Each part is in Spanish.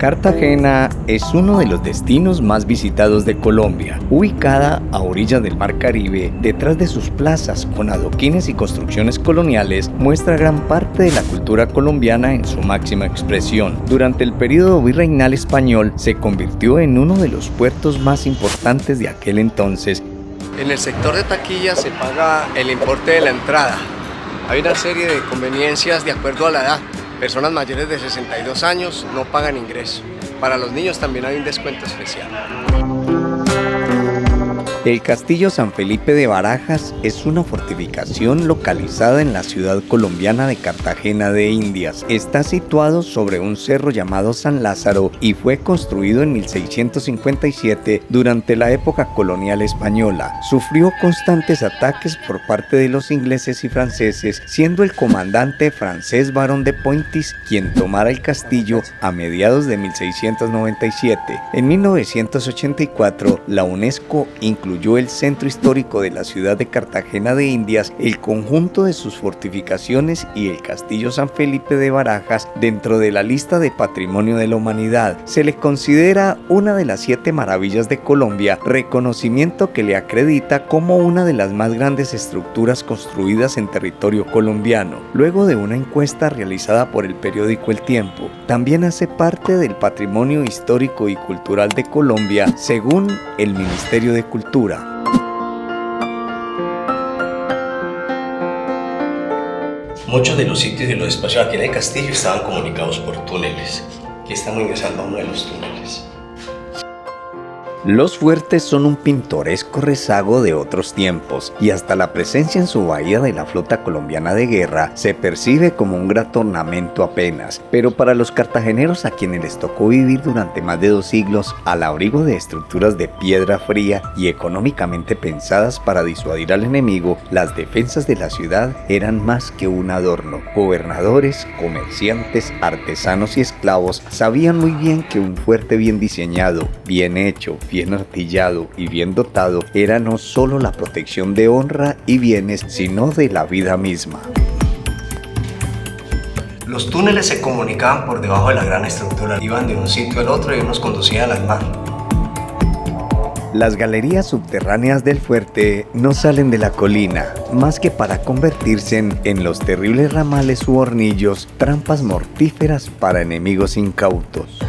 Cartagena es uno de los destinos más visitados de Colombia. Ubicada a orillas del Mar Caribe, detrás de sus plazas con adoquines y construcciones coloniales, muestra gran parte de la cultura colombiana en su máxima expresión. Durante el período virreinal español, se convirtió en uno de los puertos más importantes de aquel entonces. En el sector de taquilla se paga el importe de la entrada. Hay una serie de conveniencias de acuerdo a la edad. Personas mayores de 62 años no pagan ingreso. Para los niños también hay un descuento especial. El Castillo San Felipe de Barajas es una fortificación localizada en la ciudad colombiana de Cartagena de Indias. Está situado sobre un cerro llamado San Lázaro y fue construido en 1657 durante la época colonial española. Sufrió constantes ataques por parte de los ingleses y franceses, siendo el comandante francés Barón de Pointis quien tomara el castillo a mediados de 1697. En 1984, la UNESCO incluyó el centro histórico de la ciudad de Cartagena de Indias, el conjunto de sus fortificaciones y el Castillo San Felipe de Barajas dentro de la lista de Patrimonio de la Humanidad. Se le considera una de las 7 maravillas de Colombia, reconocimiento que le acredita como una de las más grandes estructuras construidas en territorio colombiano. Luego de una encuesta realizada por el periódico El Tiempo, también hace parte del patrimonio histórico y cultural de Colombia, según el Ministerio de Cultura. Muchos de los sitios y los espacios aquí en el castillo estaban comunicados por túneles. Aquí estamos ingresando a uno de los túneles. Los fuertes son un pintoresco rezago de otros tiempos y hasta la presencia en su bahía de la flota colombiana de guerra se percibe como un grato ornamento apenas, pero para los cartageneros a quienes les tocó vivir durante más de 2 siglos al abrigo de estructuras de piedra fría y económicamente pensadas para disuadir al enemigo, las defensas de la ciudad eran más que un adorno. Gobernadores, comerciantes, artesanos y esclavos sabían muy bien que un fuerte bien diseñado, bien hecho, bien artillado y bien dotado era no solo la protección de honra y bienes, sino de la vida misma. Los túneles se comunicaban por debajo de la gran estructura, iban de un sitio al otro y unos conducían al mar. Las galerías subterráneas del fuerte no salen de la colina, más que para convertirse en los terribles ramales u hornillos, trampas mortíferas para enemigos incautos.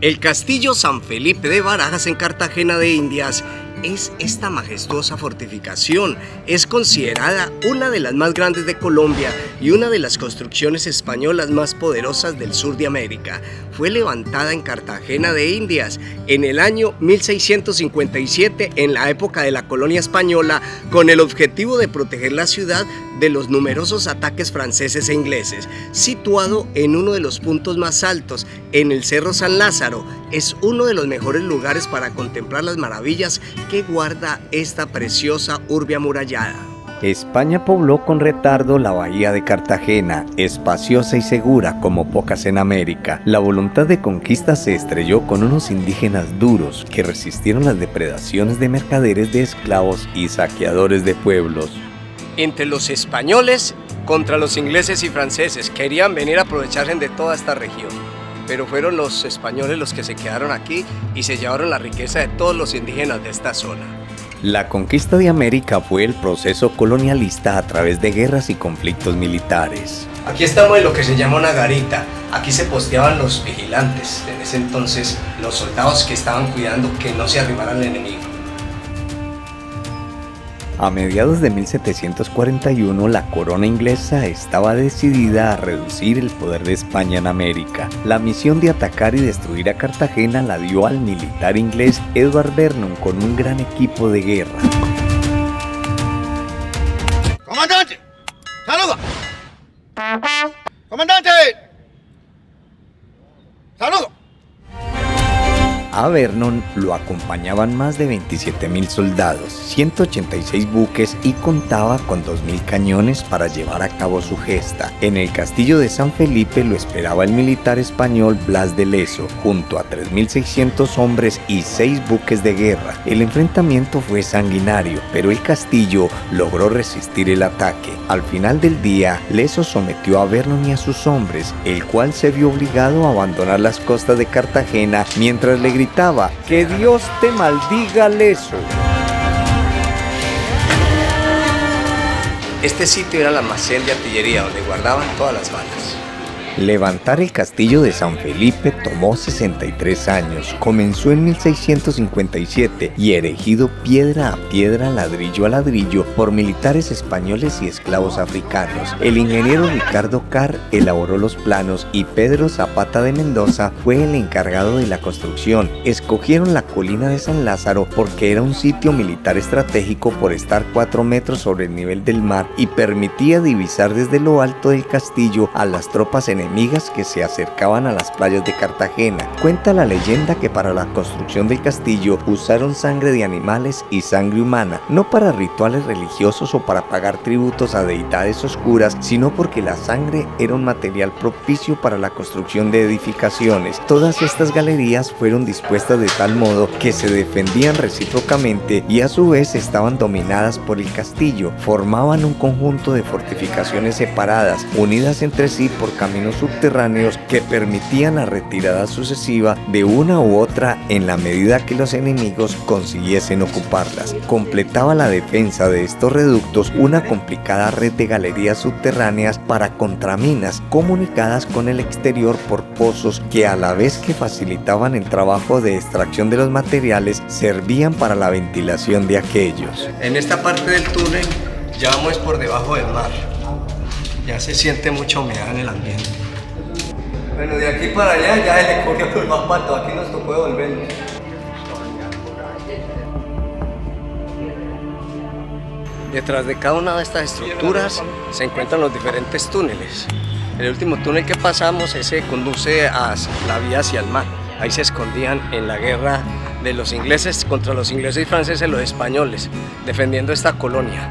El Castillo San Felipe de Barajas en Cartagena de Indias es esta majestuosa fortificación. Es considerada una de las más grandes de Colombia y una de las construcciones españolas más poderosas del sur de América. Fue levantada en Cartagena de Indias en el año 1657, en la época de la colonia española, con el objetivo de proteger la ciudad de los numerosos ataques franceses e ingleses. Situado en uno de los puntos más altos, en el Cerro San Lázaro, es uno de los mejores lugares para contemplar las maravillas que guarda esta preciosa urbe amurallada. España pobló con retardo la bahía de Cartagena, espaciosa y segura como pocas en América. La voluntad de conquista se estrelló con unos indígenas duros que resistieron las depredaciones de mercaderes de esclavos y saqueadores de pueblos. Entre los españoles contra los ingleses y franceses querían venir a aprovecharse de toda esta región, pero fueron los españoles los que se quedaron aquí y se llevaron la riqueza de todos los indígenas de esta zona. La conquista de América fue el proceso colonialista a través de guerras y conflictos militares. Aquí estamos en lo que se llama una garita. Aquí se posteaban los vigilantes, en ese entonces los soldados que estaban cuidando que no se arrimara al enemigo. A mediados de 1741, la corona inglesa estaba decidida a reducir el poder de España en América. La misión de atacar y destruir a Cartagena la dio al militar inglés Edward Vernon con un gran equipo de guerra. ¡Comandante! ¡Saluda! ¡Comandante! ¡Saludo! A Vernon lo acompañaban más de 27.000 soldados, 186 buques y contaba con 2.000 cañones para llevar a cabo su gesta. En el castillo de San Felipe lo esperaba el militar español Blas de Leso, junto a 3.600 hombres y 6 buques de guerra. El enfrentamiento fue sanguinario, pero el castillo logró resistir el ataque. Al final del día, Leso sometió a Vernon y a sus hombres, el cual se vio obligado a abandonar las costas de Cartagena mientras le gritaba: ¡Que Dios te maldiga, Leso! Este sitio era el almacén de artillería donde guardaban todas las balas. Levantar el castillo de San Felipe tomó 63 años. Comenzó en 1657 y erigido piedra a piedra, ladrillo a ladrillo, por militares españoles y esclavos africanos. El ingeniero Ricardo Carr elaboró los planos y Pedro Zapata de Mendoza fue el encargado de la construcción. Escogieron la colina de San Lázaro porque era un sitio militar estratégico por estar 4 metros sobre el nivel del mar y permitía divisar desde lo alto del castillo a las tropas enemigas que se acercaban a las playas de Cartagena. Cuenta la leyenda que para la construcción del castillo usaron sangre de animales y sangre humana, no para rituales religiosos o para pagar tributos a deidades oscuras, sino porque la sangre era un material propicio para la construcción de edificaciones. Todas estas galerías fueron dispuestas de tal modo que se defendían recíprocamente y a su vez estaban dominadas por el castillo. Formaban un conjunto de fortificaciones separadas, unidas entre sí por caminos subterráneos que permitían la retirada sucesiva de una u otra en la medida que los enemigos consiguiesen ocuparlas. Completaba la defensa de estos reductos una complicada red de galerías subterráneas para contraminas comunicadas con el exterior por pozos que, a la vez que facilitaban el trabajo de extracción de los materiales, servían para la ventilación de aquellos. En esta parte del túnel ya vamos por debajo del mar. Ya se siente mucha humedad en el ambiente. Bueno, de aquí para allá ya se le cogió el zapato, aquí nos tocó devolvernos. Detrás de cada una de estas estructuras se encuentran los diferentes túneles. El último túnel que pasamos ese conduce a la vía hacia el mar. Ahí se escondían en la guerra de los ingleses contra los ingleses y franceses, los españoles, defendiendo esta colonia.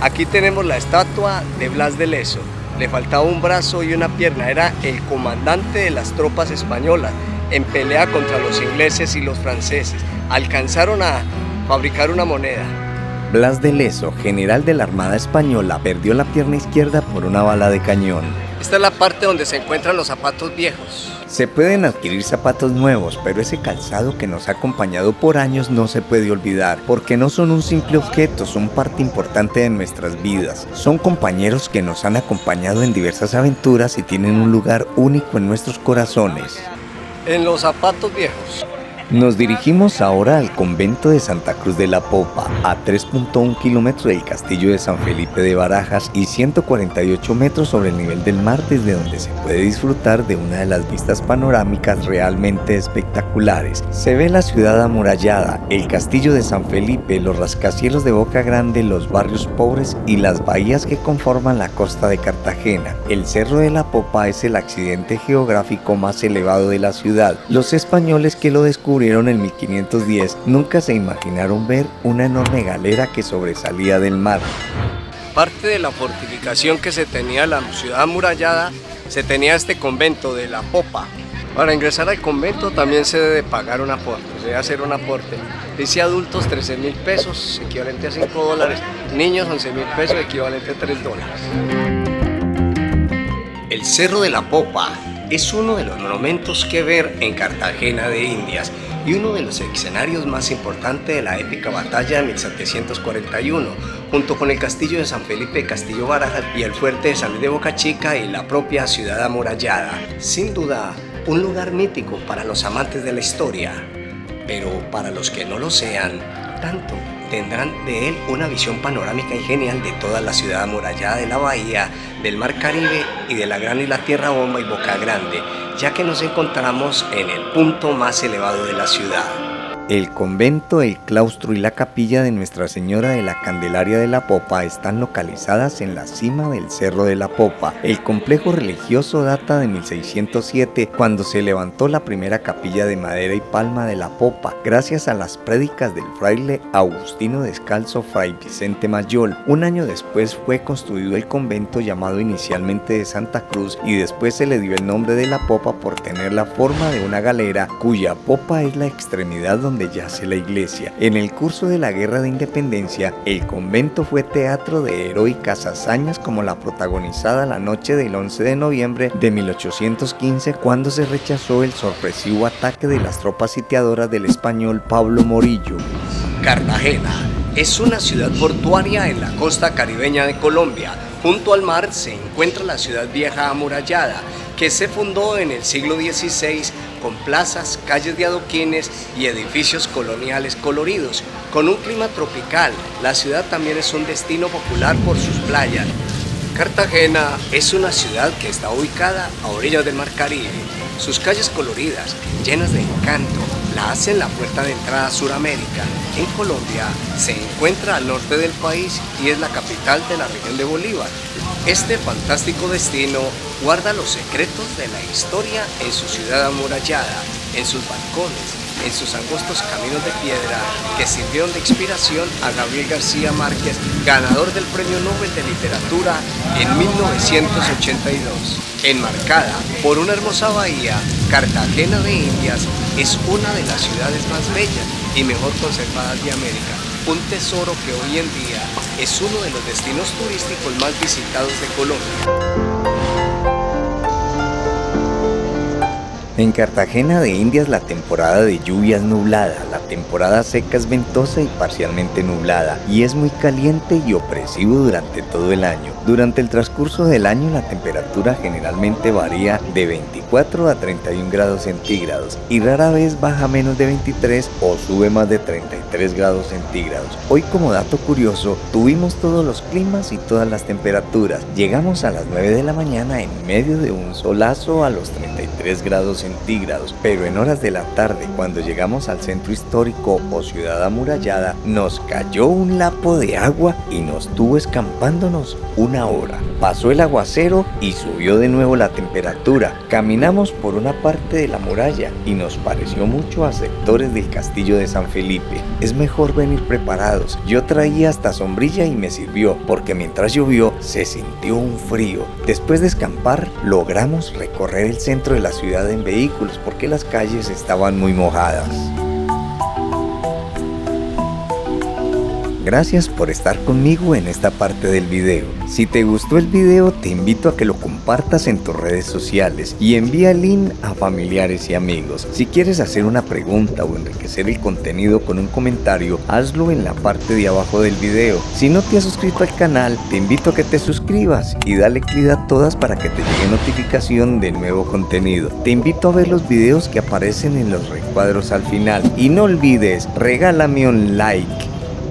Aquí tenemos la estatua de Blas de Leso. Le faltaba un brazo y una pierna. Era el comandante de las tropas españolas en pelea contra los ingleses y los franceses. Alcanzaron a fabricar una moneda. Blas de Leso, general de la Armada Española, perdió la pierna izquierda por una bala de cañón. Esta es la parte donde se encuentran los zapatos viejos. Se pueden adquirir zapatos nuevos, pero ese calzado que nos ha acompañado por años no se puede olvidar, porque no son un simple objeto, son parte importante de nuestras vidas. Son compañeros que nos han acompañado en diversas aventuras y tienen un lugar único en nuestros corazones. En los zapatos viejos. Nos dirigimos ahora al convento de Santa Cruz de la Popa, a 3.1 kilómetros del castillo de San Felipe de Barajas y 148 metros sobre el nivel del mar, desde donde se puede disfrutar de una de las vistas panorámicas realmente espectaculares. Se ve la ciudad amurallada, el castillo de San Felipe, los rascacielos de Boca Grande, los barrios pobres y las bahías que conforman la costa de Cartagena. El Cerro de la Popa es el accidente geográfico más elevado de la ciudad. Los españoles que lo descubrieron en 1510 nunca se imaginaron ver una enorme galera que sobresalía del mar. Parte de la fortificación que se tenía la ciudad amurallada, se tenía este convento de la Popa. Para ingresar al convento también se debe pagar un aporte, se debe hacer un aporte. Dice adultos 13.000 pesos, equivalente a $5. Niños 11.000 pesos, equivalente a $3. El Cerro de la Popa es uno de los monumentos que ver en Cartagena de Indias y uno de los escenarios más importantes de la épica batalla de 1741, junto con el castillo de San Felipe de Castillo Barajas y el fuerte de San Luis de Boca Chica y la propia ciudad amurallada. Sin duda, un lugar mítico para los amantes de la historia, pero para los que no lo sean, tanto tendrán de él una visión panorámica y genial de toda la ciudad amurallada de la bahía, del mar Caribe y de la gran isla Tierra Bomba y Boca Grande, ya que nos encontramos en el punto más elevado de la ciudad. El convento, el claustro y la capilla de Nuestra Señora de la Candelaria de la Popa están localizadas en la cima del Cerro de la Popa. El complejo religioso data de 1607, cuando se levantó la primera capilla de madera y palma de la Popa, gracias a las prédicas del fraile Agustino Descalzo Fray Vicente Mayol. Un año después fue construido el convento, llamado inicialmente de Santa Cruz, y después se le dio el nombre de la Popa por tener la forma de una galera, cuya popa es la extremidad donde yace la iglesia. En el curso de la Guerra de Independencia, el convento fue teatro de heroicas hazañas, como la protagonizada la noche del 11 de noviembre de 1815, cuando se rechazó el sorpresivo ataque de las tropas sitiadoras del español Pablo Morillo. Cartagena es una ciudad portuaria en la costa caribeña de Colombia. Junto al mar se encuentra la ciudad vieja amurallada, que se fundó en el siglo XVI con plazas, calles de adoquines y edificios coloniales coloridos. Con un clima tropical, la ciudad también es un destino popular por sus playas. Cartagena es una ciudad que está ubicada a orillas del Mar Caribe. Sus calles coloridas, llenas de encanto, la hacen la puerta de entrada a Sudamérica. En Colombia se encuentra al norte del país y es la capital de la región de Bolívar. Este fantástico destino guarda los secretos de la historia en su ciudad amurallada, en sus balcones, en sus angostos caminos de piedra que sirvieron de inspiración a Gabriel García Márquez, ganador del Premio Nobel de Literatura en 1982. Enmarcada por una hermosa bahía, Cartagena de Indias es una de las ciudades más bellas y mejor conservadas de América, un tesoro que hoy en día es uno de los destinos turísticos más visitados de Colombia. En Cartagena de Indias la temporada de lluvia es nublada, la temporada seca es ventosa y parcialmente nublada, y es muy caliente y opresivo durante todo el año. Durante el transcurso del año la temperatura generalmente varía de 24 a 31 grados centígrados y rara vez baja menos de 23 o sube más de 33 grados centígrados. Hoy, como dato curioso, tuvimos todos los climas y todas las temperaturas. Llegamos a las 9 de la mañana en medio de un solazo a los 33 grados centígrados, pero en horas de la tarde, cuando llegamos al centro histórico o ciudad amurallada, nos cayó un lapo de agua y nos tuvo escampándonos una hora. Pasó el aguacero y subió de nuevo la temperatura. Caminamos por una parte de la muralla y nos pareció mucho a sectores del castillo de San Felipe. Es mejor venir preparados. Yo traía hasta sombrilla y me sirvió, porque mientras llovió se sintió un frío. Después de escampar, logramos recorrer el centro de la ciudad en vehículos porque las calles estaban muy mojadas. Gracias por estar conmigo en esta parte del video. Si te gustó el video, te invito a que lo compartas en tus redes sociales y envía el link a familiares y amigos. Si quieres hacer una pregunta o enriquecer el contenido con un comentario, hazlo en la parte de abajo del video. Si no te has suscrito al canal, te invito a que te suscribas y dale clic a todas para que te llegue notificación de nuevo contenido. Te invito a ver los videos que aparecen en los recuadros al final y no olvides, regálame un like.